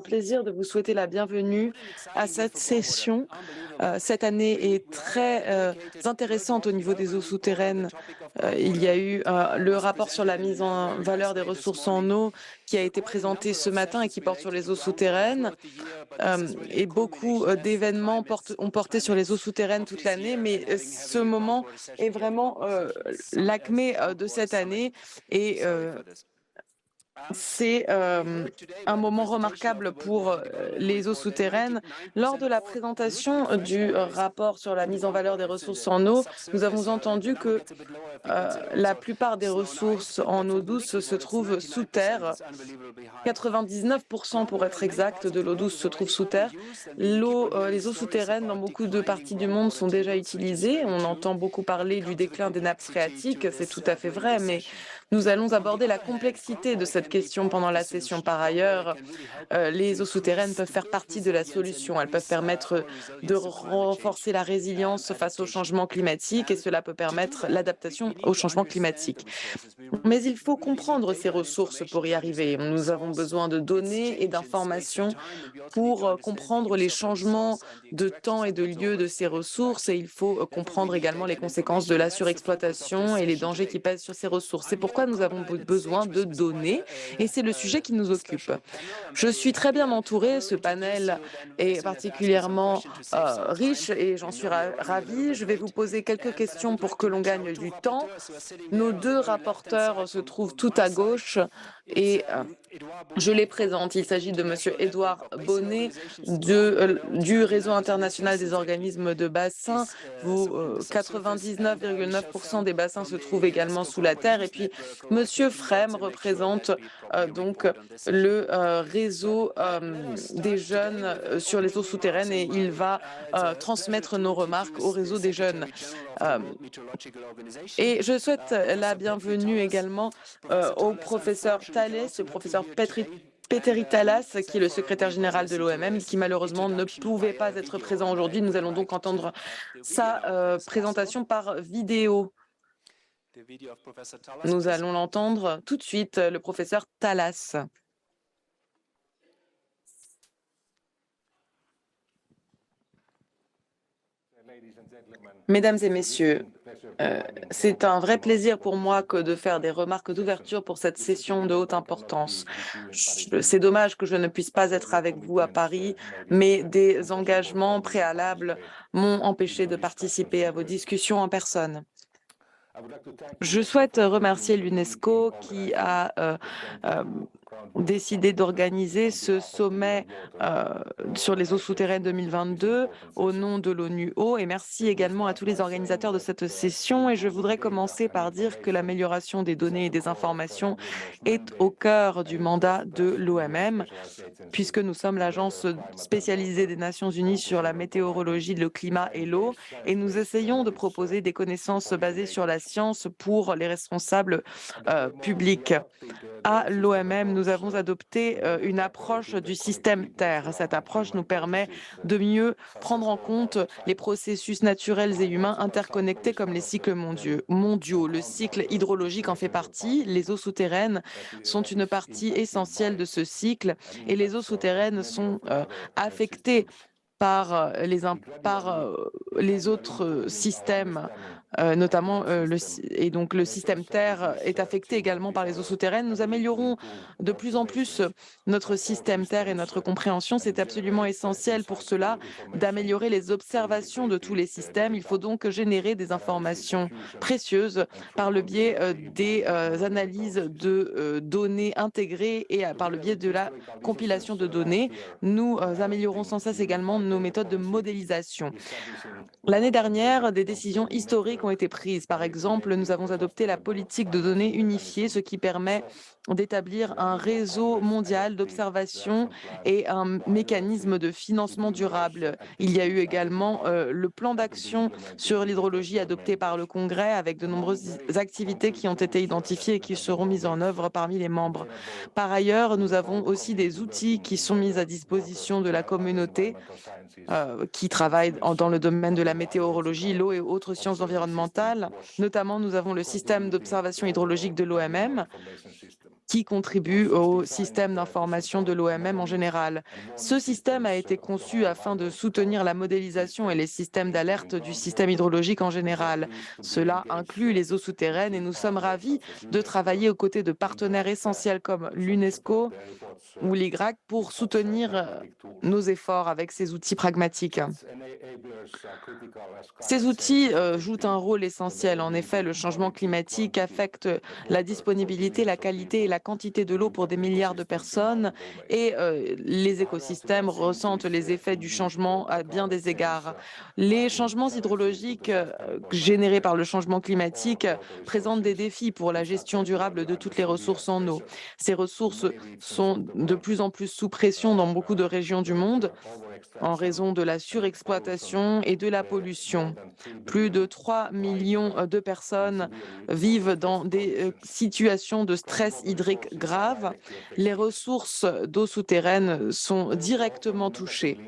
Plaisir de vous souhaiter la bienvenue à cette session. Cette année est très intéressante au niveau des eaux souterraines. Il y a eu le rapport sur la mise en valeur des ressources en eau qui a été présenté ce matin et qui porte sur les eaux souterraines. Et beaucoup d'événements ont porté sur les eaux souterraines toute l'année, mais ce moment est vraiment l'acmé de cette année et c'est un moment remarquable pour les eaux souterraines. Lors de la présentation du rapport sur la mise en valeur des ressources en eau, nous avons entendu que la plupart des ressources en eau douce se trouvent sous terre. 99% pour être exact de l'eau douce se trouve sous terre. Les eaux souterraines dans beaucoup de parties du monde sont déjà utilisées. On entend beaucoup parler du déclin des nappes phréatiques, c'est tout à fait vrai, mais nous allons aborder la complexité de cette question pendant la session. Par ailleurs, les eaux souterraines peuvent faire partie de la solution. Elles peuvent permettre de renforcer la résilience face au changement climatique et cela peut permettre l'adaptation au changement climatique. Mais il faut comprendre ces ressources pour y arriver. Nous avons besoin de données et d'informations pour comprendre les changements de temps et de lieu de ces ressources et il faut comprendre également les conséquences de la surexploitation et les dangers qui pèsent sur ces ressources. C'est pourquoi nous avons besoin de données et c'est le sujet qui nous occupe. Je suis très bien entourée, ce panel est particulièrement riche et j'en suis ravie. Je vais vous poser quelques questions pour que l'on gagne du temps. Nos deux rapporteurs se trouvent tout à gauche et je les présente. Il s'agit de Monsieur Édouard Bonnet du Réseau international des organismes de bassin. 99,9% des bassins se trouvent également sous la terre. Et puis Monsieur Frem représente donc le réseau des jeunes sur les eaux souterraines et il va transmettre nos remarques au réseau des jeunes. Et je souhaite la bienvenue également au professeur Thalès, le professeur Petteri Talas, qui est le secrétaire général de l'OMM, qui malheureusement ne pouvait pas être présent aujourd'hui. Nous allons donc entendre sa présentation par vidéo. Nous allons l'entendre tout de suite, le professeur Talas. Mesdames et messieurs, c'est un vrai plaisir pour moi que de faire des remarques d'ouverture pour cette session de haute importance. C'est dommage que je ne puisse pas être avec vous à Paris, mais des engagements préalables m'ont empêché de participer à vos discussions en personne. Je souhaite remercier l'UNESCO qui a décidé d'organiser ce sommet sur les eaux souterraines 2022 au nom de l'ONU Eau et merci également à tous les organisateurs de cette session et je voudrais commencer par dire que l'amélioration des données et des informations est au cœur du mandat de l'OMM puisque nous sommes l'agence spécialisée des Nations Unies sur la météorologie, le climat et l'eau et nous essayons de proposer des connaissances basées sur la science pour les responsables publics. À l'OMM, nous avons adopté une approche du système Terre. Cette approche nous permet de mieux prendre en compte les processus naturels et humains interconnectés comme les cycles mondiaux. Le cycle hydrologique en fait partie. Les eaux souterraines sont une partie essentielle de ce cycle et les eaux souterraines sont affectées par les autres systèmes, notamment le système Terre est affecté également par les eaux souterraines. Nous améliorons de plus en plus notre système Terre et notre compréhension. C'est absolument essentiel pour cela d'améliorer les observations de tous les systèmes. Il faut donc générer des informations précieuses par le biais des analyses de données intégrées et par le biais de la compilation de données. Nous améliorons sans cesse également nos méthodes de modélisation. L'année dernière, des décisions historiques ont été prises. Par exemple, nous avons adopté la politique de données unifiée, ce qui permet d'établir un réseau mondial d'observation et un mécanisme de financement durable. Il y a eu également le plan d'action sur l'hydrologie adopté par le Congrès avec de nombreuses activités qui ont été identifiées et qui seront mises en œuvre parmi les membres. Par ailleurs, nous avons aussi des outils qui sont mis à disposition de la communauté qui travaille dans le domaine de la météorologie, l'eau et autres sciences environnementales. Notamment, nous avons le système d'observation hydrologique de l'OMM qui contribuent au système d'information de l'OMM en général. Ce système a été conçu afin de soutenir la modélisation et les systèmes d'alerte du système hydrologique en général. Cela inclut les eaux souterraines et nous sommes ravis de travailler aux côtés de partenaires essentiels comme l'UNESCO ou l'IGRAC pour soutenir nos efforts avec ces outils pragmatiques. Ces outils jouent un rôle essentiel. En effet, le changement climatique affecte la disponibilité, la qualité et la quantité de l'eau pour des milliards de personnes et les écosystèmes ressentent les effets du changement à bien des égards. Les changements hydrologiques générés par le changement climatique présentent des défis pour la gestion durable de toutes les ressources en eau. Ces ressources sont de plus en plus sous pression dans beaucoup de régions du monde en raison de la surexploitation et de la pollution. Plus de 3 millions de personnes vivent dans des situations de stress hydrique grave. Les ressources d'eau souterraine sont directement touchées.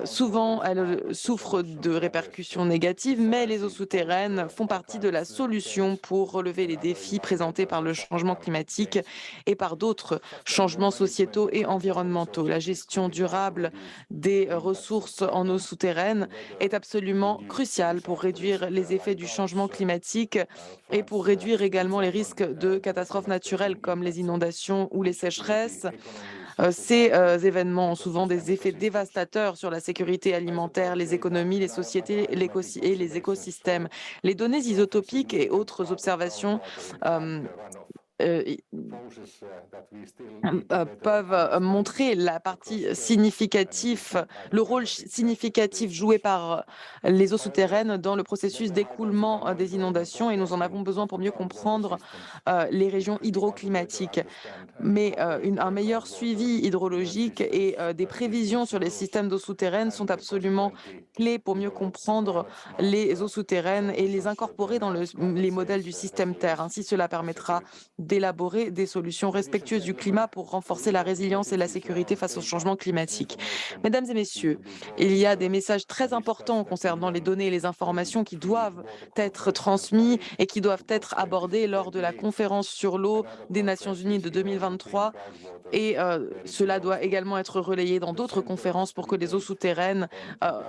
Souvent, elles souffrent de répercussions négatives, mais les eaux souterraines font partie de la solution pour relever les défis présentés par le changement climatique et par d'autres changements sociétaux et environnementaux. La gestion durable des ressources en eau souterraine est absolument cruciale pour réduire les effets du changement climatique et pour réduire également les risques de catastrophes naturelles comme les inondations ou les sécheresses. Ces événements ont souvent des effets dévastateurs sur la sécurité alimentaire, les économies, les sociétés et les écosystèmes. Les données isotopiques et autres observations euh, euh, peuvent montrer la partie significative, le rôle significatif joué par les eaux souterraines dans le processus d'écoulement des inondations et nous en avons besoin pour mieux comprendre les régions hydroclimatiques. Mais un meilleur suivi hydrologique et des prévisions sur les systèmes d'eau souterraine sont absolument clés pour mieux comprendre les eaux souterraines et les incorporer dans les modèles du système Terre. Ainsi, cela permettra d'élaborer des solutions respectueuses du climat pour renforcer la résilience et la sécurité face au changement climatique. Mesdames et messieurs, il y a des messages très importants concernant les données et les informations qui doivent être transmis et qui doivent être abordés lors de la conférence sur l'eau des Nations Unies de 2023 et cela doit également être relayé dans d'autres conférences pour que les eaux souterraines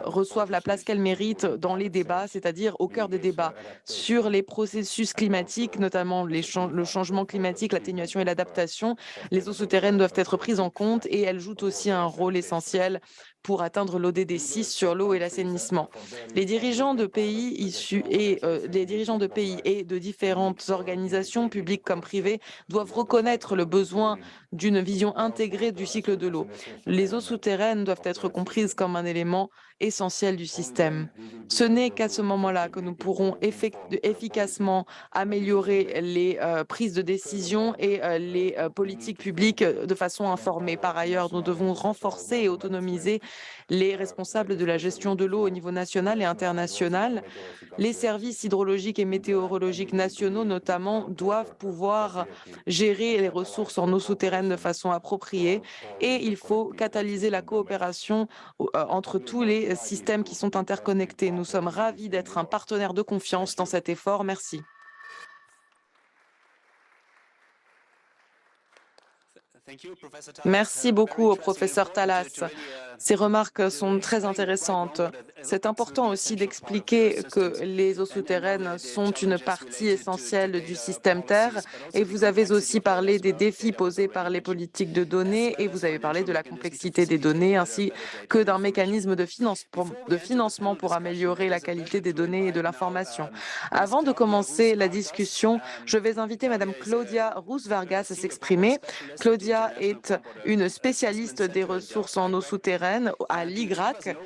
reçoivent la place qu'elles méritent dans les débats, c'est-à-dire au cœur des débats sur les processus climatiques, notamment le changement climatique, l'atténuation et l'adaptation. Les eaux souterraines doivent être prises en compte et elles jouent aussi un rôle essentiel pour atteindre l'ODD 6 sur l'eau et l'assainissement. Les dirigeants de pays issus et les dirigeants de pays et de différentes organisations publiques comme privées doivent reconnaître le besoin d'une vision intégrée du cycle de l'eau. Les eaux souterraines doivent être comprises comme un élément essentiel du système. Ce n'est qu'à ce moment-là que nous pourrons efficacement améliorer les prises de décision et les politiques publiques de façon informée. Par ailleurs, nous devons renforcer et autonomiser les responsables de la gestion de l'eau au niveau national et international. Les services hydrologiques et météorologiques nationaux, notamment, doivent pouvoir gérer les ressources en eau souterraine de façon appropriée et il faut catalyser la coopération entre tous les systèmes qui sont interconnectés. Nous sommes ravis d'être un partenaire de confiance dans cet effort. Merci. Merci beaucoup au professeur Talas. Ces remarques sont très intéressantes. C'est important aussi d'expliquer que les eaux souterraines sont une partie essentielle du système Terre et vous avez aussi parlé des défis posés par les politiques de données et vous avez parlé de la complexité des données ainsi que d'un mécanisme de financement pour améliorer la qualité des données et de l'information. Avant de commencer la discussion, je vais inviter Madame Claudia Roos-Vargas à s'exprimer. Claudia est une spécialiste des ressources en eau souterraine à l'IGRAC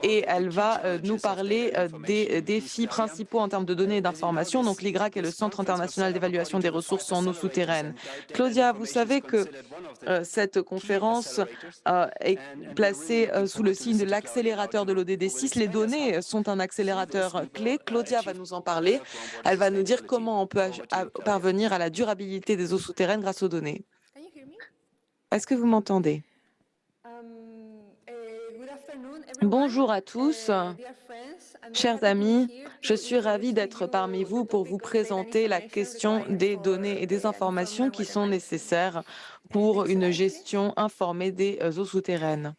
et elle va nous parler des défis principaux en termes de données et d'informations. Donc l'IGRAC est le Centre international d'évaluation des ressources en eau souterraine. Claudia, vous savez que cette conférence est placée sous le signe de l'accélérateur de l'ODD 6. Les données sont un accélérateur clé. Claudia va nous en parler. Elle va nous dire comment on peut parvenir à la durabilité des eaux souterraines grâce aux données. Est-ce que vous m'entendez? Bonjour à tous, chers amis. Je suis ravie d'être parmi vous pour vous présenter la question des données et des informations qui sont nécessaires pour une gestion informée des eaux souterraines.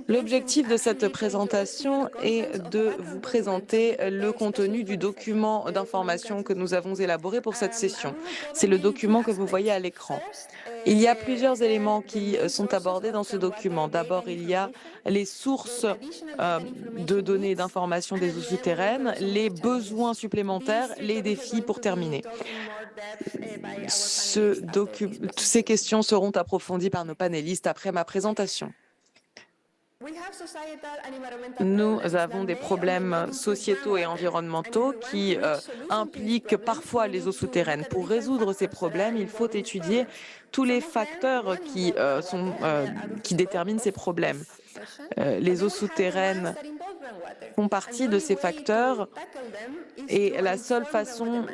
L'objectif de cette présentation est de vous présenter le contenu du document d'information que nous avons élaboré pour cette session. C'est le document que vous voyez à l'écran. Il y a plusieurs éléments qui sont abordés dans ce document. D'abord, il y a les sources de données et d'informations des eaux souterraines, les besoins supplémentaires, les défis pour terminer. Ces questions seront approfondies par nos panélistes après ma présentation. Nous avons des problèmes sociétaux et environnementaux qui impliquent parfois les eaux souterraines. Pour résoudre ces problèmes, il faut étudier tous les facteurs qui déterminent ces problèmes. Les eaux souterraines font partie de ces facteurs et la seule façon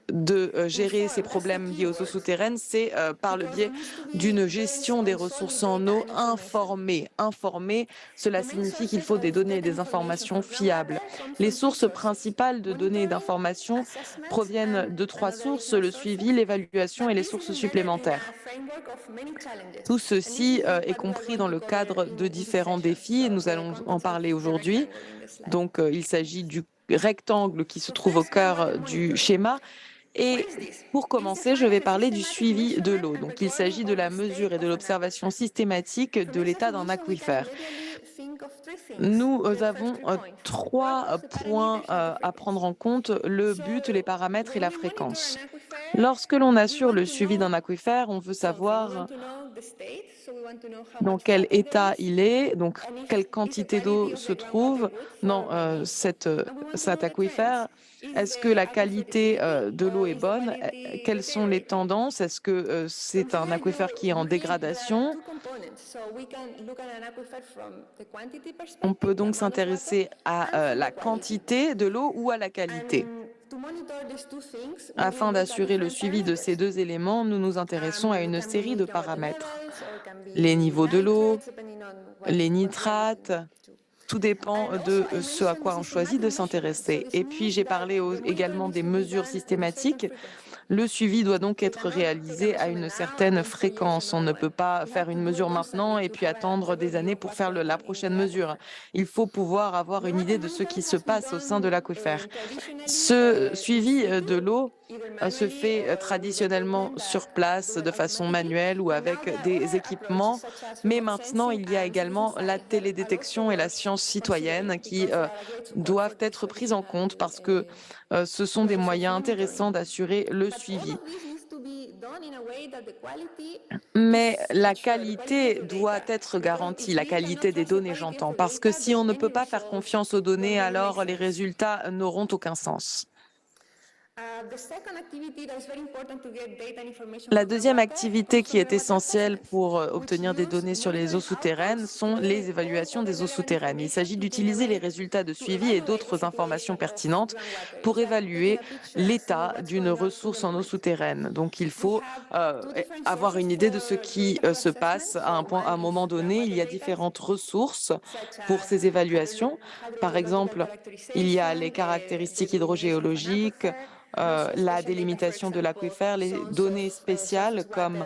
de gérer ces problèmes liés aux eaux souterraines, c'est par le biais d'une gestion des ressources en eau informée. Informée, cela signifie qu'il faut des données et des informations fiables. Les sources principales de données et d'informations proviennent de trois sources, le suivi, l'évaluation et les sources supplémentaires. Tout ceci est compris dans le cadre de différents défis et nous allons en parler aujourd'hui. Donc, il s'agit du rectangle qui se trouve au cœur du schéma. Et pour commencer, je vais parler du suivi de l'eau. Donc, il s'agit de la mesure et de l'observation systématique de l'état d'un aquifère. Nous avons trois points à prendre en compte, le but, les paramètres et la fréquence. Lorsque l'on assure le suivi d'un aquifère, on veut savoir dans quel état il est, donc quelle quantité d'eau se trouve dans cet aquifère. Est-ce que la qualité de l'eau est bonne? Quelles sont les tendances? Est-ce que c'est un aquifère qui est en dégradation? On peut donc s'intéresser à la quantité de l'eau ou à la qualité. Afin d'assurer le suivi de ces deux éléments, nous nous intéressons à une série de paramètres. Les niveaux de l'eau, les nitrates, tout dépend de ce à quoi on choisit de s'intéresser. Et puis, j'ai parlé également des mesures systématiques. Le suivi doit donc être réalisé à une certaine fréquence. On ne peut pas faire une mesure maintenant et puis attendre des années pour faire la prochaine mesure. Il faut pouvoir avoir une idée de ce qui se passe au sein de l'aquifère. Ce suivi de l'eau se fait traditionnellement sur place de façon manuelle ou avec des équipements, mais maintenant il y a également la télédétection et la science citoyenne qui doivent être prises en compte parce que ce sont des moyens intéressants d'assurer le suivi. Mais la qualité doit être garantie, la qualité des données, j'entends, parce que si on ne peut pas faire confiance aux données, alors les résultats n'auront aucun sens. La deuxième activité qui est essentielle pour obtenir des données sur les eaux souterraines sont les évaluations des eaux souterraines. Il s'agit d'utiliser les résultats de suivi et d'autres informations pertinentes pour évaluer l'état d'une ressource en eau souterraine. Donc il faut avoir une idée de ce qui se passe à un moment donné. Il y a différentes ressources pour ces évaluations. Par exemple, il y a les caractéristiques hydrogéologiques, la délimitation de l'aquifère, les données spéciales comme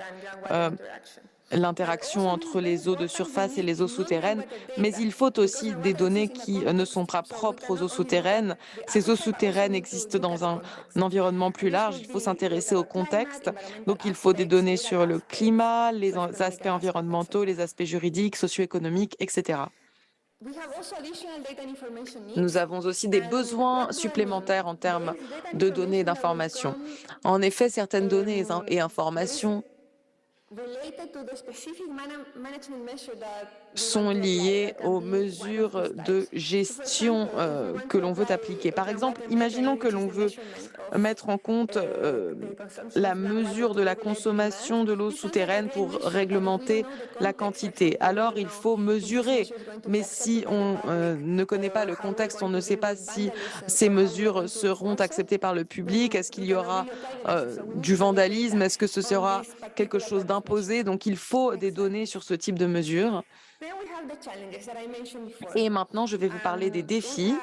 l'interaction entre les eaux de surface et les eaux souterraines, mais il faut aussi des données qui ne sont pas propres aux eaux souterraines. Ces eaux souterraines existent dans un environnement plus large, il faut s'intéresser au contexte. Donc il faut des données sur le climat, les aspects environnementaux, les aspects juridiques, socio-économiques, etc. Nous avons aussi des besoins supplémentaires en termes de données et d'informations. En effet, certaines données et informations sont liées aux mesures de gestion que l'on veut appliquer. Par exemple, imaginons que l'on veut mettre en compte la mesure de la consommation de l'eau souterraine pour réglementer la quantité. Alors, il faut mesurer, mais si on ne connaît pas le contexte, on ne sait pas si ces mesures seront acceptées par le public, est-ce qu'il y aura du vandalisme, est-ce que ce sera quelque chose d'imposé? Donc, il faut des données sur ce type de mesures. Et maintenant, je vais vous parler des défis.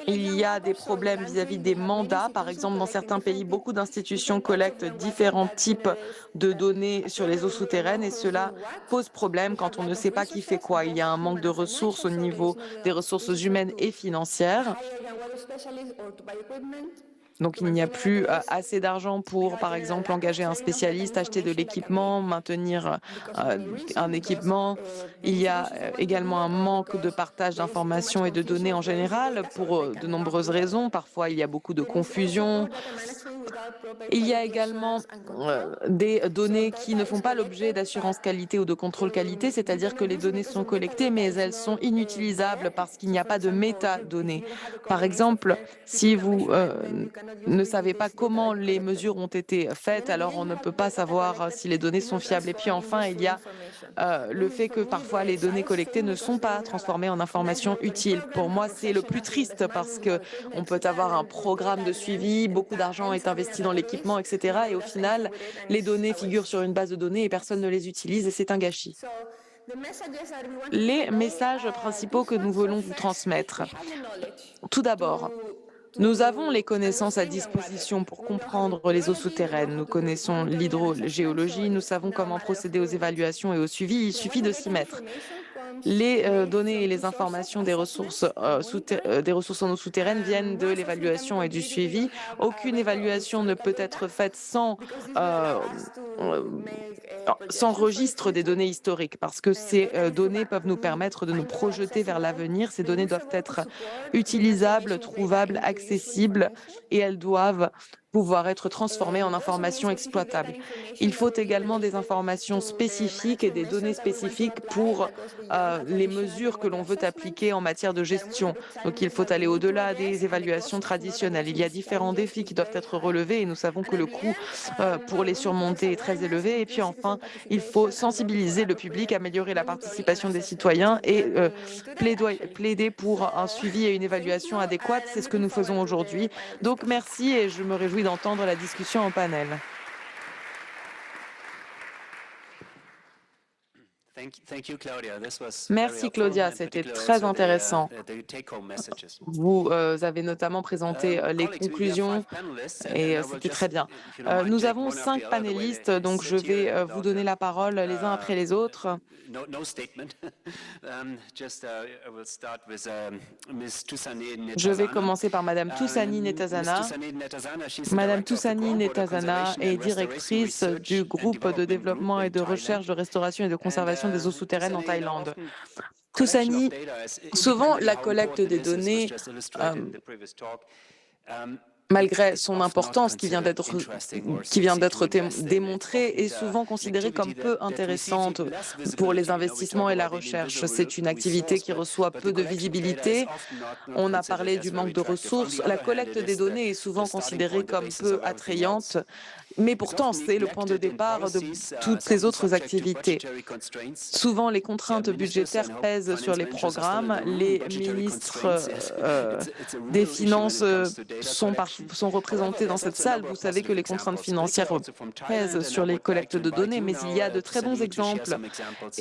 Il y a des problèmes vis-à-vis des mandats. Par exemple, dans certains pays, beaucoup d'institutions collectent différents types de données sur les eaux souterraines et cela pose problème quand on ne sait pas qui fait quoi. Il y a un manque de ressources au niveau des ressources humaines et financières. Donc, il n'y a plus assez d'argent pour, par exemple, engager un spécialiste, acheter de l'équipement, maintenir un équipement. Il y a également un manque de partage d'informations et de données en général pour de nombreuses raisons. Parfois, il y a beaucoup de confusion. Il y a également des données qui ne font pas l'objet d'assurance qualité ou de contrôle qualité, c'est-à-dire que les données sont collectées, mais elles sont inutilisables parce qu'il n'y a pas de métadonnées. Par exemple, si vous ne savez pas comment les mesures ont été faites, alors on ne peut pas savoir si les données sont fiables. Et puis enfin, il y a le fait que parfois les données collectées ne sont pas transformées en informations utiles. Pour moi, c'est le plus triste parce que on peut avoir un programme de suivi, beaucoup d'argent est investi dans l'équipement, etc. Et au final, les données figurent sur une base de données et personne ne les utilise et c'est un gâchis. Les messages principaux que nous voulons vous transmettre. Tout d'abord, nous avons les connaissances à disposition pour comprendre les eaux souterraines. Nous connaissons l'hydrogéologie, nous savons comment procéder aux évaluations et au suivi. Il suffit de s'y mettre. Les données et les informations des ressources en eau souterraine viennent de l'évaluation et du suivi. Aucune évaluation ne peut être faite sans registre des données historiques, parce que ces données peuvent nous permettre de nous projeter vers l'avenir. Ces données doivent être utilisables, trouvables, accessibles, et elles doivent pouvoir être transformées en informations exploitables. Il faut également des informations spécifiques et des données spécifiques pour les mesures que l'on veut appliquer en matière de gestion. Donc il faut aller au-delà des évaluations traditionnelles. Il y a différents défis qui doivent être relevés et nous savons que le coût pour les surmonter est très élevé. Et puis enfin, il faut sensibiliser le public, améliorer la participation des citoyens et plaider pour un suivi et une évaluation adéquate. C'est ce que nous faisons aujourd'hui. Donc merci et je me réjouis d'entendre la discussion en panel. Merci Claudia, c'était très intéressant. Vous avez notamment présenté les conclusions et c'était très bien. Nous avons 5 panélistes, donc je vais vous donner la parole les uns après les autres. Je vais commencer par Madame Toussani Netazana. Madame Toussani Netazana est directrice du groupe de développement et de recherche de restauration et de conservation des eaux souterraines en Thaïlande. Toussani, souvent la collecte des données, malgré son importance qui vient d'être démontrée, est souvent considérée comme peu intéressante pour les investissements et la recherche. C'est une activité qui reçoit peu de visibilité. On a parlé du manque de ressources. La collecte des données est souvent considérée comme peu attrayante, mais pourtant c'est le point de départ de toutes les autres activités. Souvent, les contraintes budgétaires pèsent sur les programmes. Les ministres des Finances sont représentés dans cette salle. Vous savez que les contraintes financières pèsent sur les collectes de données, mais il y a de très bons exemples,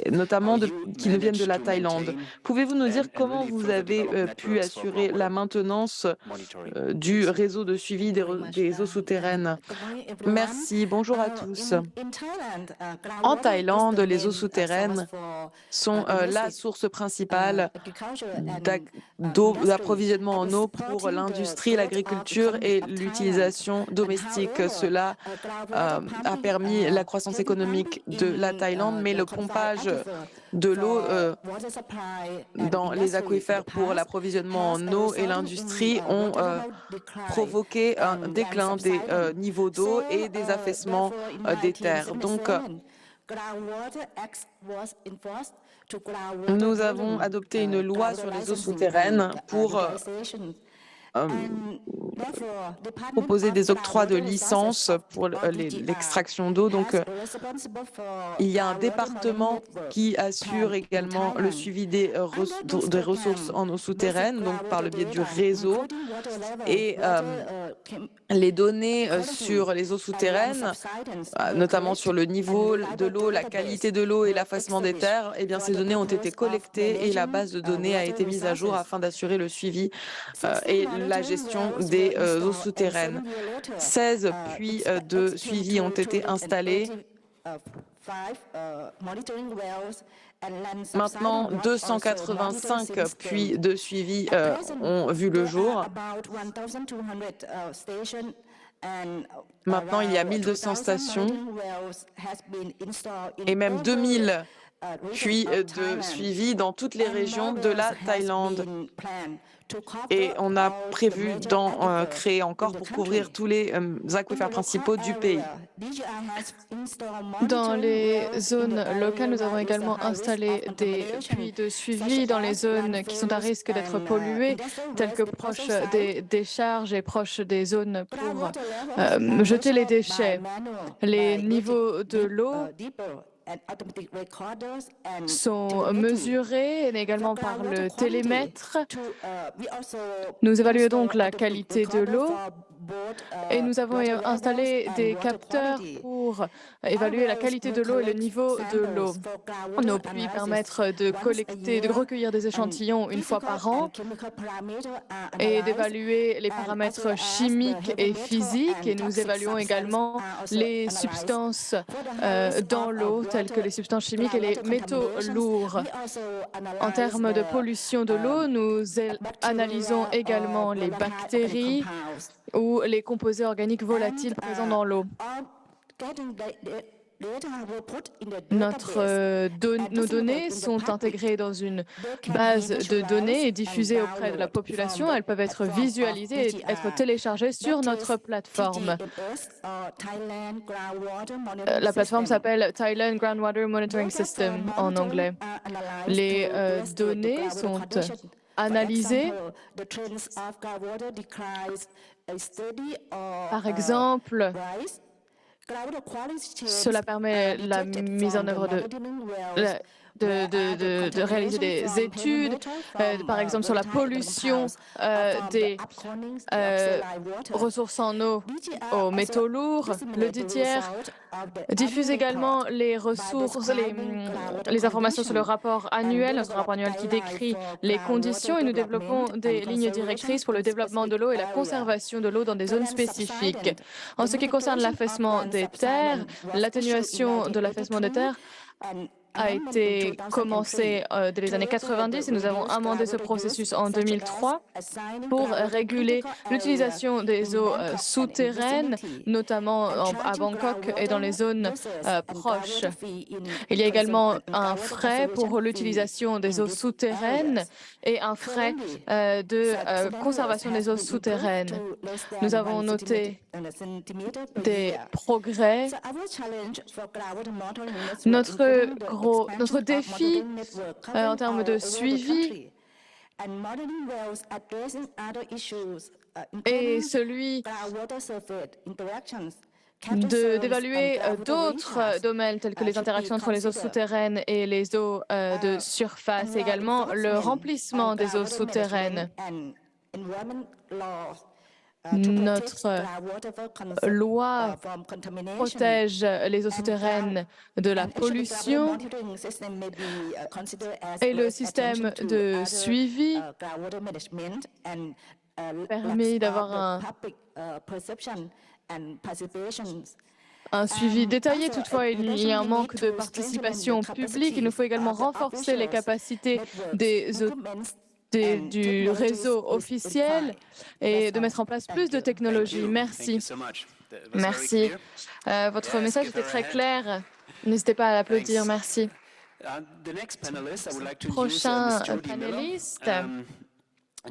notamment qui nous viennent de la Thaïlande. Pouvez-vous nous dire comment vous avez pu assurer la maintenance du réseau de suivi des eaux souterraines? Merci, bonjour à tous. En Thaïlande, les eaux souterraines sont la source principale d'approvisionnement en eau pour l'industrie, l'agriculture et l'utilisation domestique. Cela a permis la croissance économique de la Thaïlande, mais le pompage de l'eau dans les aquifères pour l'approvisionnement en eau et l'industrie ont provoqué un déclin des niveaux d'eau et des affaissements des terres. Donc, nous avons adopté une loi sur les eaux souterraines pour proposer des octrois de licences pour l'extraction d'eau. Donc, il y a un département qui assure également le suivi des ressources en eau souterraine, donc par le biais du réseau. Et les données sur les eaux souterraines, notamment sur le niveau de l'eau, la qualité de l'eau et l'affaissement des terres, eh bien, ces données ont été collectées et la base de données a été mise à jour afin d'assurer le suivi et la gestion des eaux souterraines. 16 puits de suivi ont été installés. Maintenant, 285 puits de suivi ont vu le jour. Maintenant, il y a 1200 stations et même 2000 puits de suivi dans toutes les régions de la Thaïlande. Et on a prévu d'en créer encore pour couvrir tous les aquifères principaux du pays. Dans les zones locales, nous avons également installé des puits de suivi dans les zones qui sont à risque d'être polluées, telles que proches des décharges et proches des zones pour jeter les déchets. Les niveaux de l'eau sont mesurés également par le télémètre. Nous évaluons donc la qualité de l'eau et nous avons installé des capteurs pour évaluer la qualité de l'eau et le niveau de l'eau. Nos puits permettent de collecter, de recueillir des échantillons une fois par an et d'évaluer les paramètres chimiques et physiques. Et nous évaluons également les substances dans l'eau, telles que les substances chimiques et les métaux lourds. En termes de pollution de l'eau, nous analysons également les bactéries ou les composés organiques volatiles présents dans l'eau. Nos données sont intégrées dans une base de données et diffusées auprès de la population. Elles peuvent être visualisées et être téléchargées sur notre plateforme. La plateforme s'appelle Thailand Groundwater Monitoring System en anglais. Les données sont analysées. Par exemple, cela permet la mise en œuvre de réaliser des études, par exemple sur la pollution des ressources en eau aux métaux lourds. Le DTR diffuse également les ressources, les informations sur le rapport annuel, notre rapport annuel qui décrit les conditions, et nous développons des lignes directrices pour le développement de l'eau et la conservation de l'eau dans des zones spécifiques. En ce qui concerne l'affaissement des terres, l'atténuation de l'affaissement des terres a été commencé dès les années 90 et nous avons amendé ce processus en 2003 pour réguler l'utilisation des eaux souterraines, notamment à Bangkok et dans les zones proches. Il y a également un frais pour l'utilisation des eaux souterraines et un frais de conservation des eaux souterraines. Nous avons noté des progrès. Notre défi en termes de suivi est celui d'évaluer d'autres domaines tels que les interactions entre les eaux souterraines et les eaux de surface, également le remplissement des eaux souterraines. Notre loi protège les eaux souterraines de la pollution et le système de suivi permet d'avoir un suivi détaillé. Toutefois, il y a un manque de participation publique. Il nous faut également renforcer les capacités du réseau officiel et de mettre en place plus de technologies. Merci. Merci. Votre message était très clair. N'hésitez pas à l'applaudir. Merci. Prochain panéliste,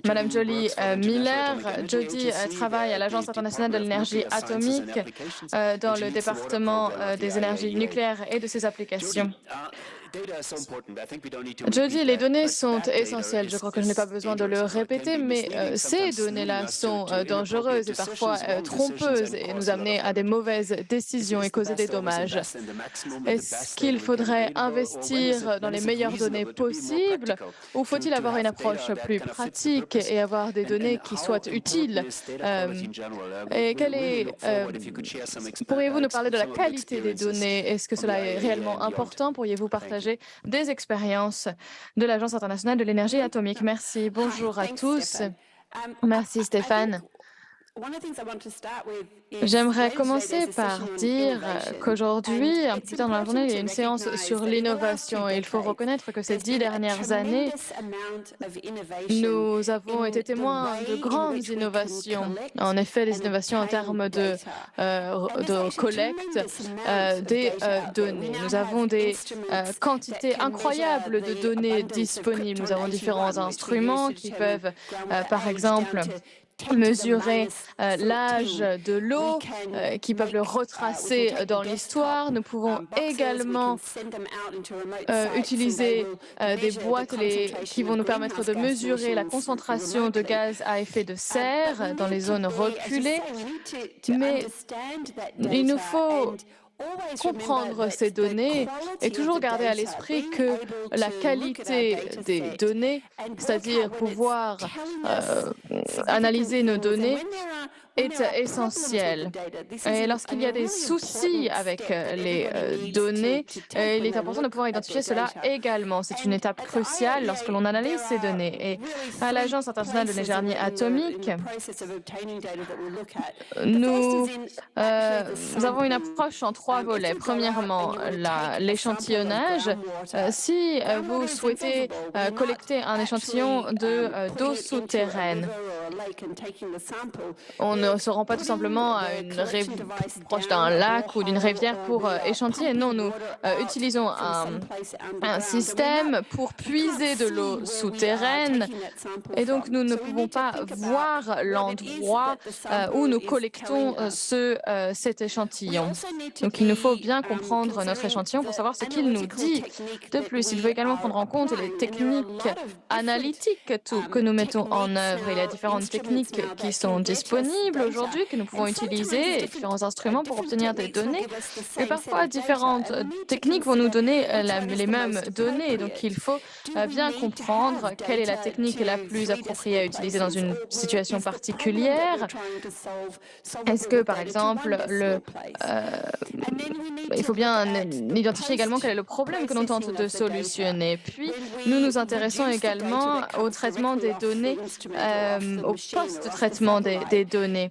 Madame Jolie Miller. Jody travaille à l'Agence internationale de l'énergie atomique dans le département des énergies nucléaires et de ses applications. Jody, les données sont essentielles. Je crois que je n'ai pas besoin de le répéter, mais ces données-là sont dangereuses et parfois trompeuses et nous amener à des mauvaises décisions et causer des dommages. Est-ce qu'il faudrait investir dans les meilleures données possibles ou faut-il avoir une approche plus pratique et avoir des données qui soient utiles? Et pourriez-vous nous parler de la qualité des données? Est-ce que cela est réellement important? Pourriez-vous partager des expériences de l'Agence internationale de l'énergie atomique? Merci. Bonjour à tous. Merci Stéphane. J'aimerais commencer par dire qu'aujourd'hui, un peu plus tard dans la journée, il y a une séance sur l'innovation et il faut reconnaître que ces 10 dernières années, nous avons été témoins de grandes innovations. En effet, des innovations en termes de collecte des données. Nous avons des quantités incroyables de données disponibles. Nous avons différents instruments qui peuvent, par exemple, mesurer l'âge de l'eau, qui peuvent le retracer dans l'histoire. Nous pouvons également utiliser des boîtes qui vont nous permettre de mesurer la concentration de gaz à effet de serre dans les zones reculées. Mais il nous faut comprendre ces données et toujours garder à l'esprit que la qualité des données, c'est-à-dire pouvoir analyser nos données, est essentielle. Et lorsqu'il y a des soucis avec les données, il est important de pouvoir identifier cela également. C'est une étape cruciale lorsque l'on analyse ces données. Et à l'Agence internationale de l'énergie atomique, nous avons une approche en 3 volets. Premièrement, l'échantillonnage. Si vous souhaitez collecter un échantillon d'eau souterraine, on ne se rend pas tout simplement à proche d'un lac ou d'une rivière pour échantiller. Non, nous utilisons un système pour puiser de l'eau souterraine et donc nous ne pouvons pas voir l'endroit où nous collectons cet échantillon. Donc il nous faut bien comprendre notre échantillon pour savoir ce qu'il nous dit. De plus, il faut également prendre en compte les techniques analytiques que nous mettons en œuvre. Il y a différentes techniques qui sont disponibles aujourd'hui, que nous pouvons utiliser, et différents instruments pour obtenir des données. Et parfois, différentes techniques vont nous donner les mêmes données. Donc, il faut bien comprendre quelle est la technique la plus appropriée à utiliser dans une situation particulière. Est-ce que, par exemple, il faut bien identifier également quel est le problème que l'on tente de solutionner. Puis, nous nous intéressons également au traitement des données, au post-traitement des données.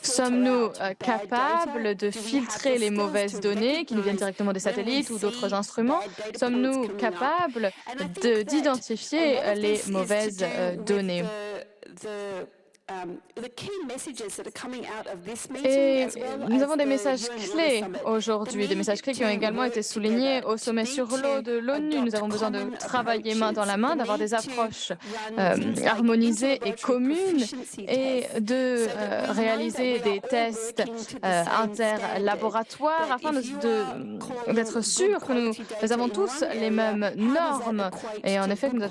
Sommes-nous capables de filtrer les mauvaises données qui nous viennent directement des satellites ou d'autres instruments? Sommes-nous capables d'identifier les mauvaises données? Et nous avons des messages clés aujourd'hui, des messages clés qui ont également été soulignés au sommet sur l'eau de l'ONU. Nous avons besoin de travailler main dans la main, d'avoir des approches harmonisées et communes et de réaliser des tests interlaboratoires afin d'être sûrs que nous avons tous les mêmes normes et en effet que nous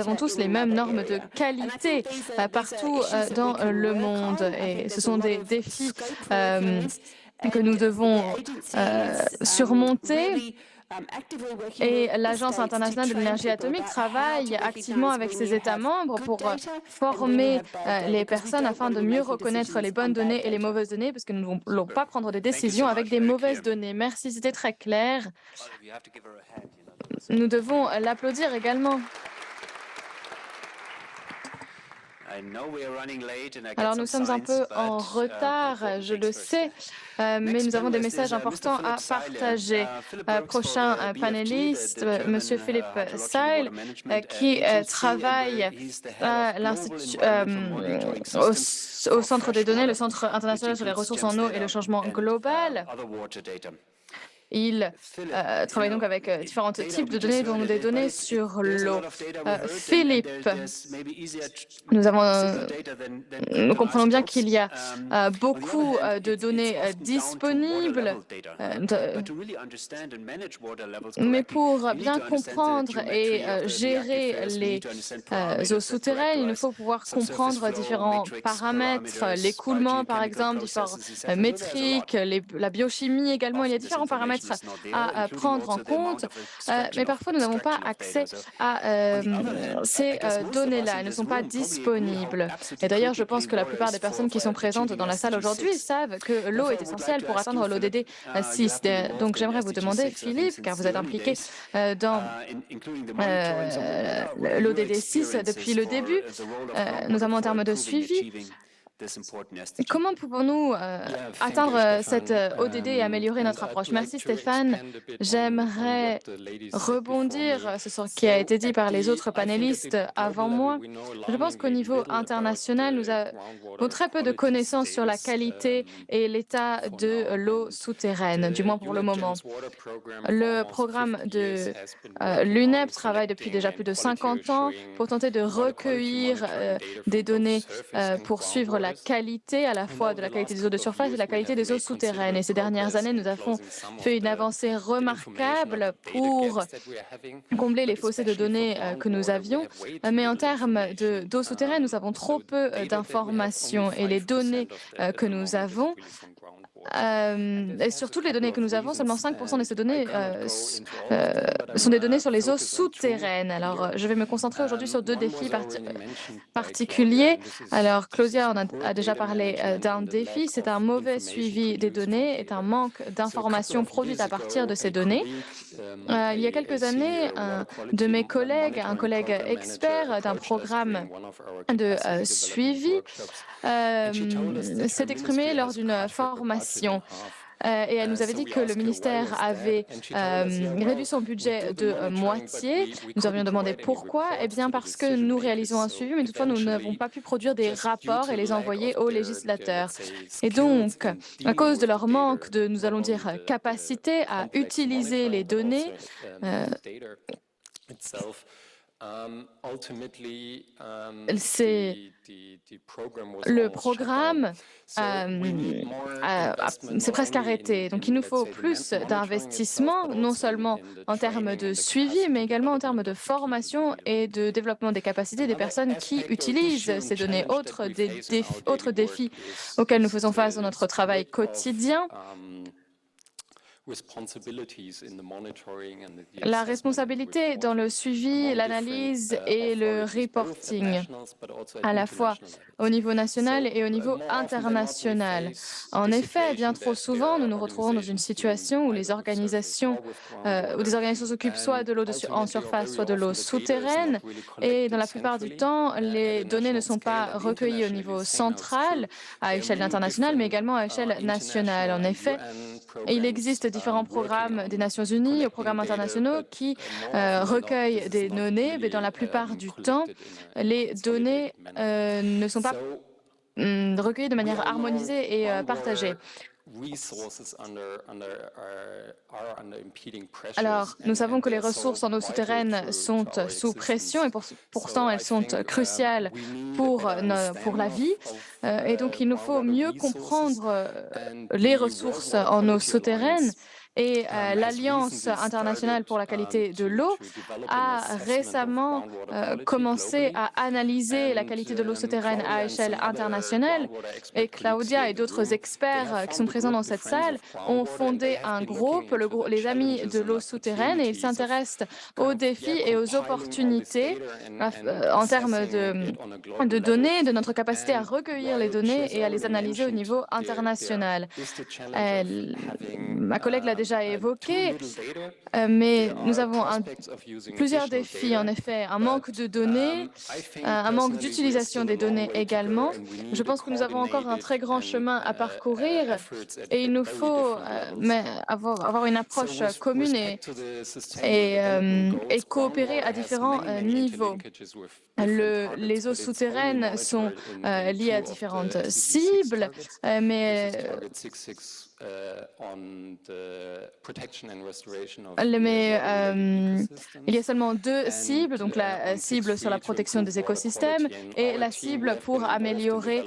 avons tous les mêmes normes de qualité partout dans le monde. Et ce sont des défis que nous devons surmonter. Et l'Agence internationale de l'énergie atomique travaille activement avec ses États membres pour former les personnes afin de mieux reconnaître les bonnes données et les mauvaises données, parce que nous ne voulons pas prendre des décisions avec des mauvaises données. Merci, c'était très clair. Nous devons l'applaudir également. Alors nous sommes un peu en retard, je le sais, mais nous avons des messages importants à partager. Prochain panéliste, Monsieur Philippe Seil, qui travaille au Centre des données, le Centre international sur les ressources en eau et le changement global. Il travaille donc avec différents types de données, dont des données sur l'eau. Philippe, nous comprenons bien qu'il y a beaucoup de données disponibles, mais pour bien comprendre et gérer les eaux souterraines, il nous faut pouvoir comprendre différents paramètres, l'écoulement par exemple, différents métriques, la biochimie également. Il y a différents paramètres à prendre en compte, mais parfois nous n'avons pas accès à ces données-là. Elles ne sont pas disponibles. Et d'ailleurs, je pense que la plupart des personnes qui sont présentes dans la salle aujourd'hui savent que l'eau est essentielle pour atteindre l'ODD 6. Donc j'aimerais vous demander, Philippe, car vous êtes impliqué dans l'ODD 6 depuis le début, notamment en termes de suivi. Comment pouvons-nous atteindre cette ODD et améliorer notre approche? Merci Stéphane. J'aimerais rebondir sur ce qui a été dit par les autres panélistes avant moi. Je pense qu'au niveau international, nous avons très peu de connaissances sur la qualité et l'état de l'eau souterraine, du moins pour le moment. Le programme de l'UNEP travaille depuis déjà plus de 50 ans pour tenter de recueillir des données pour suivre la qualité, à la fois de la qualité des eaux de surface et de la qualité des eaux souterraines. Et ces dernières années, nous avons fait une avancée remarquable pour combler les fossés de données que nous avions. Mais en termes d'eau souterraine, nous avons trop peu d'informations et les données que nous avons et sur toutes les données que nous avons, seulement 5% de ces données sont des données sur les eaux souterraines. Alors, je vais me concentrer aujourd'hui sur deux défis particuliers. Alors, Claudia a déjà parlé d'un défi, c'est un mauvais suivi des données et un manque d'informations produites à partir de ces données. Il y a quelques années, un de mes collègues, un collègue expert d'un programme de suivi, s'est exprimée lors d'une formation. Et elle nous avait dit que le ministère avait réduit son budget de moitié. Nous avions demandé pourquoi. Eh bien parce que nous réalisons un suivi, mais toutefois nous n'avons pas pu produire des rapports et les envoyer aux législateurs. Et donc, à cause de leur manque de, nous allons dire, capacité à utiliser les données, le programme s'est presque arrêté. Donc il nous faut plus d'investissements, non seulement en termes de suivi, mais également en termes de formation et de développement des capacités des personnes qui utilisent ces données. Autre défi auquel nous faisons face dans notre travail quotidien, la responsabilité dans le suivi, l'analyse et le reporting, à la fois au niveau national et au niveau international. En effet, bien trop souvent, nous nous retrouvons dans une situation où les organisations, où des organisations s'occupent soit de l'eau en surface, soit de l'eau souterraine, et dans la plupart du temps, les données ne sont pas recueillies au niveau central, à échelle internationale, mais également à échelle nationale. En effet, il existe différents programmes des Nations Unies, aux programmes internationaux qui recueillent des données, mais dans la plupart du temps, les données ne sont pas recueillies de manière harmonisée et partagée. Alors, nous savons que les ressources en eau souterraine sont sous pression et pourtant elles sont cruciales pour la vie. Et donc, il nous faut mieux comprendre les ressources en eau souterraine. Et l'Alliance internationale pour la qualité de l'eau a récemment commencé à analyser la qualité de l'eau souterraine à échelle internationale. Et Claudia et d'autres experts qui sont présents dans cette salle ont fondé un groupe, les Amis de l'eau souterraine, et ils s'intéressent aux défis et aux opportunités en termes de données, de notre capacité à recueillir les données et à les analyser au niveau international. Ma collègue l'a déjà évoqué, mais nous avons plusieurs défis, en effet, un manque de données, un manque d'utilisation des données également. Je pense que nous avons encore un très grand chemin à parcourir et il nous faut avoir une approche commune et coopérer à différents niveaux. Les eaux souterraines sont liées à différentes cibles, mais Mais il y a seulement deux cibles, donc la cible sur la protection des écosystèmes et la cible pour améliorer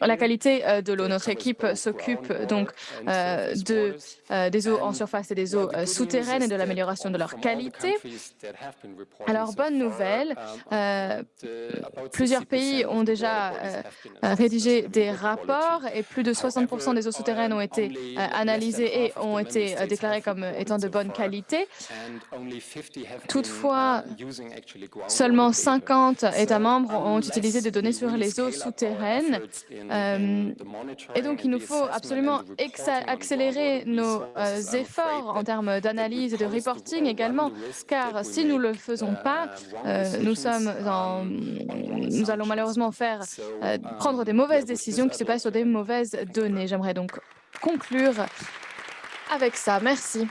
la qualité de l'eau. Notre équipe s'occupe donc des eaux en surface et des eaux souterraines et de l'amélioration de leur qualité. Alors, bonne nouvelle, plusieurs pays ont déjà rédigé des rapports et plus de 60% des eaux souterraines ont été analysées et ont été déclarées comme étant de bonne qualité. Toutefois, seulement 50 États membres ont utilisé des données sur les eaux souterraines. Et donc, il nous faut absolument accélérer nos efforts en termes d'analyse et de reporting également, car si nous ne le faisons pas, nous allons malheureusement prendre des mauvaises décisions qui se basent sur des mauvaises données. J'aimerais donc conclure avec ça. Merci.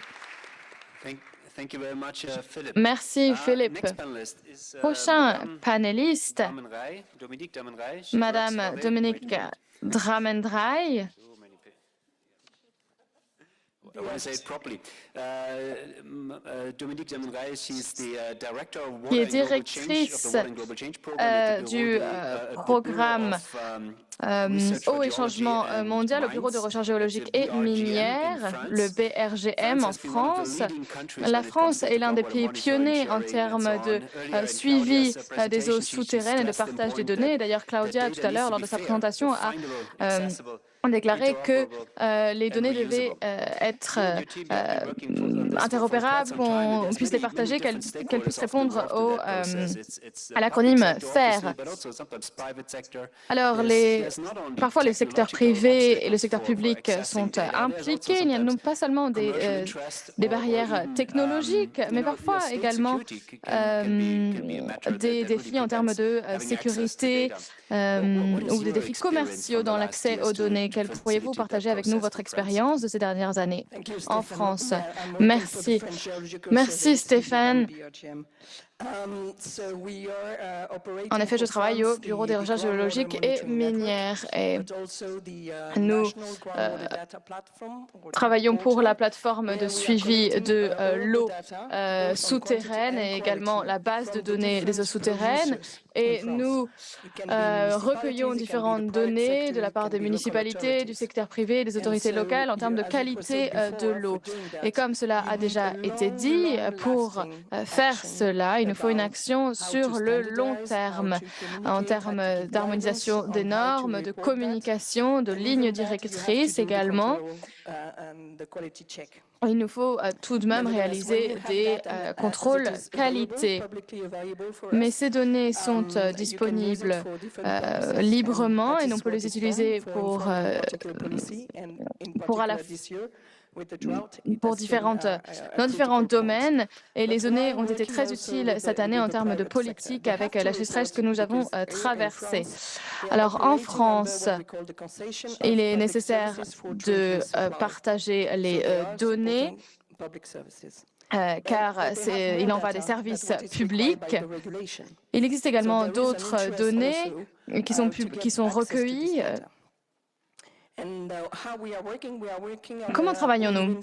Merci, Philippe. Prochain panéliste, Madame Dominique Dramendray. Qui est directrice du programme Eau et Changement mondial au Bureau de recherche géologique et minière, le BRGM en France. La France est l'un des pays pionniers en termes de suivi des eaux souterraines et de partage des données. D'ailleurs, Claudia, tout à l'heure, lors de sa présentation, a déclaré que les données devaient être interopérables, qu'on puisse les partager, qu'elles puissent répondre à l'acronyme FAIR. Alors, parfois, les secteurs privés et le secteur public sont impliqués. Il n'y a donc pas seulement des barrières technologiques, mais parfois également des défis en termes de sécurité ou des défis commerciaux dans l'accès aux données. Quelle pourriez-vous partager avec nous votre expérience de ces dernières années en France? Merci. Merci, Stéphane. En effet, je travaille au Bureau des recherches géologiques et minières et nous travaillons pour la plateforme de suivi de l'eau souterraine et également la base de données des eaux souterraines. Et nous recueillons différentes données de la part des municipalités, du secteur privé et des autorités locales en termes de qualité de l'eau. Et comme cela a déjà été dit, pour faire cela, il nous faut une action sur le long terme, en termes d'harmonisation des normes, de communication, de lignes directrices également. Il nous faut tout de même réaliser des contrôles qualité. Mais ces données sont disponibles librement et on peut les utiliser dans différents domaines. Et les données ont été très utiles cette année en termes de politique avec la sécheresse que nous avons traversée. Alors, en France, il est nécessaire de partager les données car il en va des services publics. Il existe également d'autres données qui sont recueillies. Comment travaillons-nous?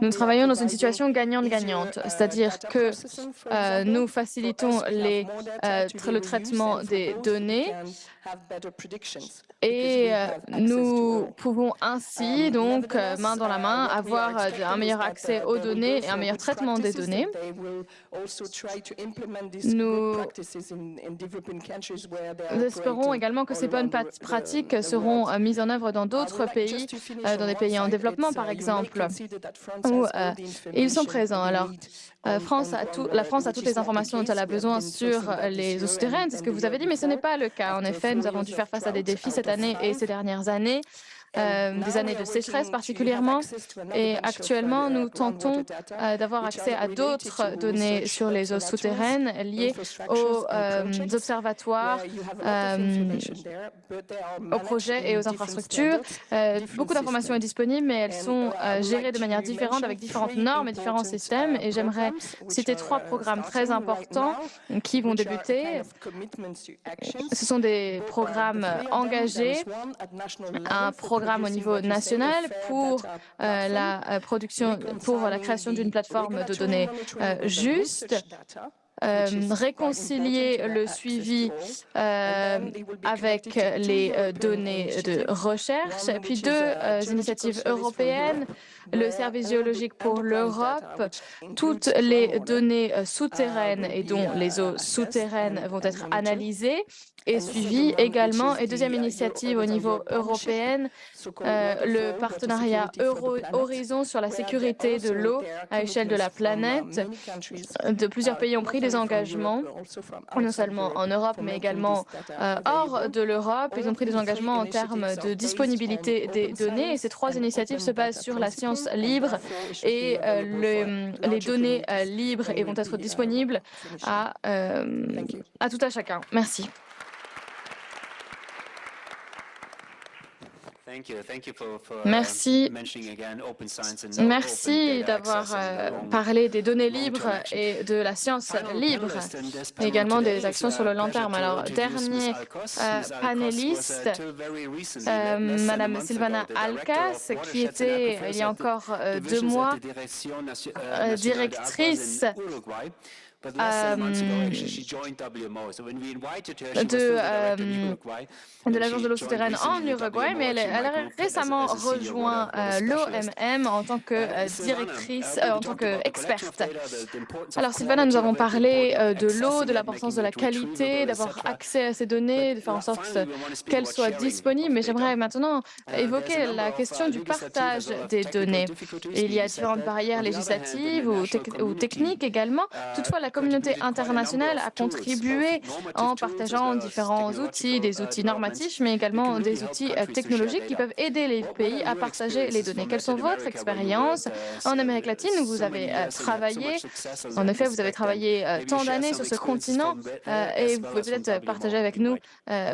Nous travaillons dans une situation gagnante-gagnante, c'est-à-dire que nous facilitons le traitement des données et nous pouvons ainsi, donc, main dans la main, avoir un meilleur accès aux données et un meilleur traitement des données. Nous espérons également que ces bonnes pratiques seront mises en œuvre dans d'autres pays, dans des pays en développement, par exemple, où ils sont présents. Alors, la France a toutes les informations dont elle a besoin sur les eaux souterraines, c'est ce que vous avez dit, mais ce n'est pas le cas. En effet, nous avons dû faire face à des défis cette année et ces dernières années. des années de sécheresse particulièrement. Et actuellement, nous tentons d'avoir accès à d'autres données sur les eaux souterraines liées aux observatoires, aux projets et aux infrastructures. Beaucoup d'informations sont disponibles, mais elles sont gérées de manière différente avec différentes normes et différents systèmes. Et j'aimerais citer 3 programmes très importants qui vont débuter. Ce sont des programmes engagés, un programme au niveau national pour la production, pour la création d'une plateforme de données juste, réconcilier le suivi avec les données de recherche, puis 2 initiatives européennes, le service géologique pour l'Europe, toutes les données souterraines et dont les eaux souterraines vont être analysées et suivies également. Et 2e initiative au niveau européen, le partenariat Horizon sur la sécurité de l'eau à échelle de la planète. Plusieurs pays ont pris des engagements, non seulement en Europe, mais également hors de l'Europe. Ils ont pris des engagements en termes de disponibilité des données. Et ces 3 initiatives se basent sur la science libre et les données libres et vont être disponibles à tout à chacun. Merci. Merci. Merci d'avoir parlé des données libres et de la science libre, et également des actions sur le long terme. Alors, dernier panéliste, Madame Silvana Alcas, qui était, il y a encore 2 mois, directrice de l'Agence de l'eau souterraine en Uruguay, mais elle a récemment rejoint l'OMM en tant que directrice, en tant qu'experte. Alors, Silvana, nous avons parlé de l'eau, de l'importance de la qualité, d'avoir accès à ces données, de faire en sorte qu'elles soient disponibles, mais j'aimerais maintenant évoquer la question du partage des données. Et il y a différentes barrières législatives ou techniques également. Toutefois, la communauté internationale a contribué en partageant différents outils, des outils normatifs, mais également des outils technologiques qui peuvent aider les pays à partager les données. Quelles sont votre expérience en Amérique latine où vous avez travaillé? En effet, vous avez travaillé tant d'années sur ce continent et vous pouvez peut-être partager avec nous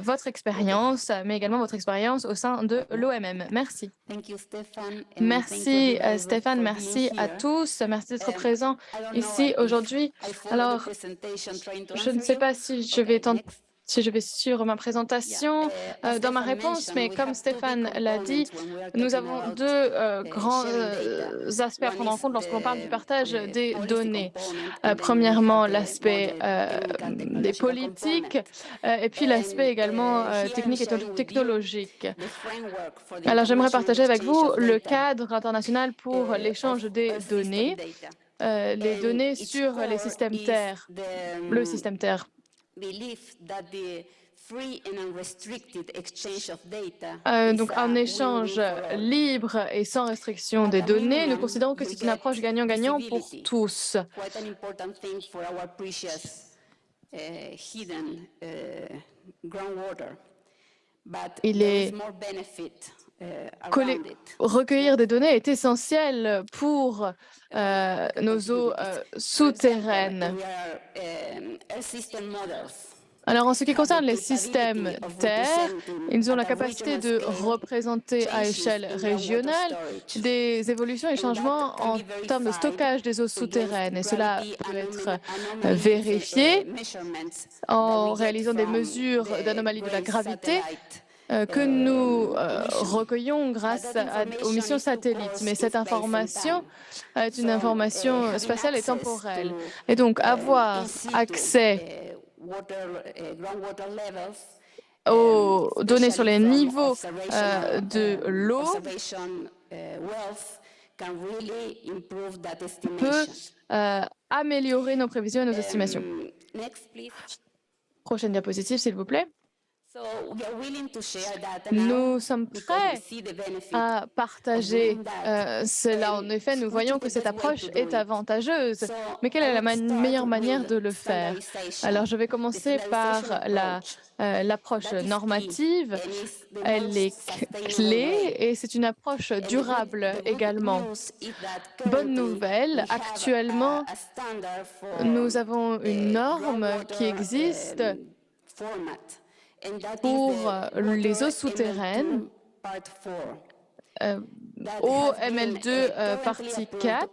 votre expérience, mais également votre expérience au sein de l'OMM. Merci. Merci Stéphane, merci à tous, merci d'être présents ici aujourd'hui. Alors, je ne sais pas si je vais suivre ma présentation dans ma réponse, mais comme Stéphane l'a dit, nous avons 2 grands aspects à prendre en compte lorsqu'on parle du partage des données. Premièrement, l'aspect des politiques et puis l'aspect également technique et technologique. Alors, j'aimerais partager avec vous le cadre international pour l'échange des données, les données sur les systèmes Terre, le système Terre. Donc, un échange libre et sans restriction des données, nous considérons que c'est une approche gagnant-gagnant pour tous. Recueillir des données est essentiel pour nos eaux souterraines. Alors, en ce qui concerne les systèmes Terre, ils ont la capacité de représenter à échelle régionale des évolutions et changements en termes de stockage des eaux souterraines. Et cela peut être vérifié en réalisant des mesures d'anomalies de la gravité que nous recueillons grâce aux missions satellites. Mais cette information est une information spatiale et temporelle. Et donc, avoir accès aux données sur les niveaux de l'eau peut améliorer nos prévisions et nos estimations. Prochaine diapositive, s'il vous plaît. Nous sommes prêts à partager cela. En effet, nous voyons que cette approche est avantageuse. Mais quelle est la meilleure manière de le faire? Alors, je vais commencer par l'approche normative. Elle est clé et c'est une approche durable également. Bonne nouvelle, actuellement, nous avons une norme qui existe pour les eaux souterraines, OML2 partie 4,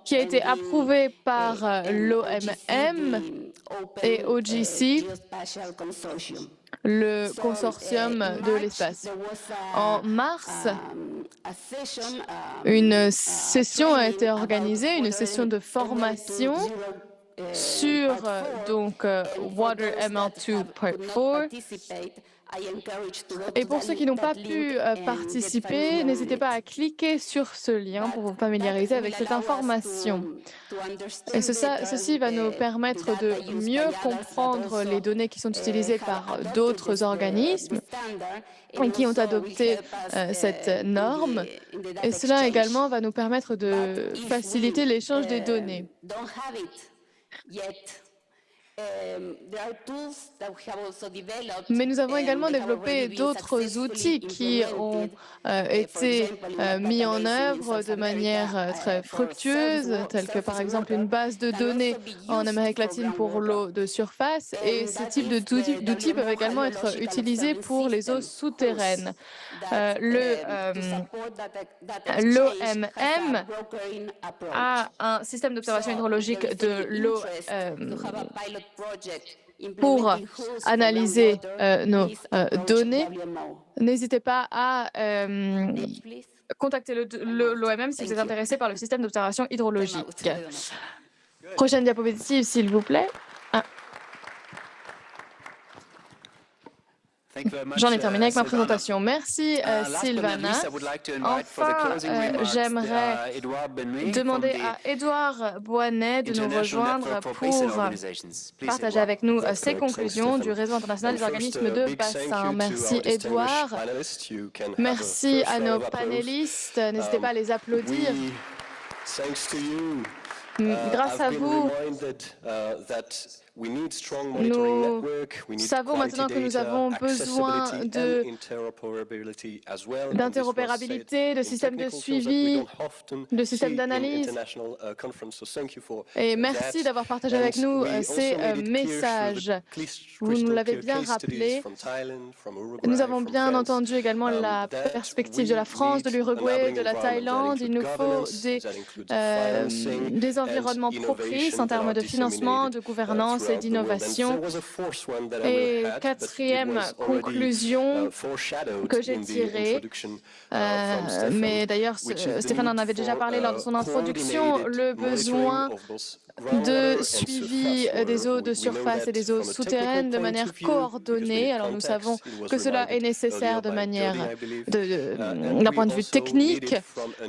qui a été approuvée par l'OMM et OGC, le consortium de l'espace. En mars, une session a été organisée, une session de formation sur Water ML 2.4. Et pour ceux qui n'ont pas pu participer, n'hésitez pas à cliquer sur ce lien pour vous familiariser avec cette information. Et ceci va nous permettre de mieux comprendre les données qui sont utilisées par d'autres organismes et qui ont adopté cette norme. Et cela également va nous permettre de faciliter l'échange des données. Mais nous avons également développé d'autres outils qui ont été mis en œuvre de manière très fructueuse, tels que par exemple une base de données en Amérique latine pour l'eau de surface. Et ce type d'outils peuvent également être utilisés pour les eaux souterraines. L'OMM a un système d'observation hydrologique de l'eau pour analyser nos données. N'hésitez pas à contacter l'OMM si vous êtes intéressé par le système d'observation hydrologique. Prochaine diapositive, s'il vous plaît. J'en ai terminé avec ma présentation. Merci, Sylvana. Enfin, j'aimerais demander à Édouard Boinet de nous rejoindre pour partager avec nous ses conclusions du Réseau international des organismes de bassin. Merci, Édouard. Merci à nos panélistes. N'hésitez pas à les applaudir. Grâce à vous, nous savons maintenant que nous avons besoin d'interopérabilité, de systèmes de suivi, de systèmes d'analyse. Et merci d'avoir partagé avec nous ces messages. Vous nous l'avez bien rappelé. Nous avons bien entendu également la perspective de la France, de l'Uruguay, de la Thaïlande. Il nous faut des environnements propices en termes de financement, de gouvernance et d'innovation. Et quatrième conclusion que j'ai tirée, mais d'ailleurs Stéphane en avait déjà parlé lors de son introduction, le besoin de suivi des eaux de surface et des eaux souterraines de manière coordonnée. Alors nous savons que cela est nécessaire de manière d'un point de vue technique,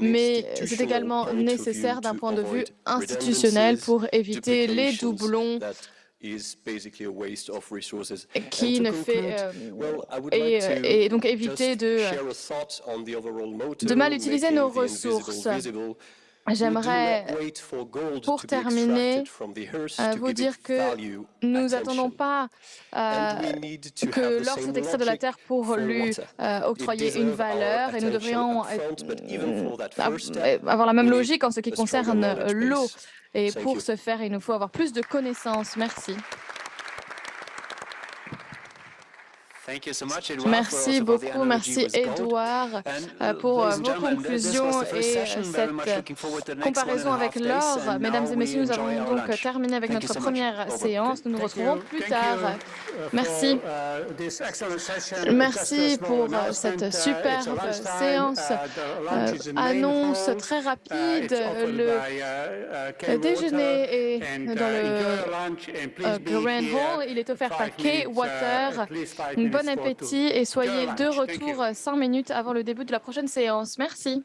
mais c'est également nécessaire d'un point de vue institutionnel pour éviter les doublons qui ne fait et donc éviter de mal utiliser nos ressources. J'aimerais, pour terminer, vous dire que nous n'attendons pas que l'or soit extrait de la terre pour lui octroyer une valeur, et nous devrions avoir la même logique en ce qui concerne l'eau. Et pour ce faire, il nous faut avoir plus de connaissances. Merci. Merci beaucoup, merci Édouard pour vos conclusions et cette comparaison avec l'or. Mesdames et messieurs, nous avons donc terminé avec notre première séance. Nous nous retrouvons plus tard. Merci. Merci pour cette superbe séance. Annonce très rapide, le déjeuner est dans le Grand Hall. Il est offert par K-Water. Bon appétit et soyez de retour 5 minutes avant le début de la prochaine séance. Merci.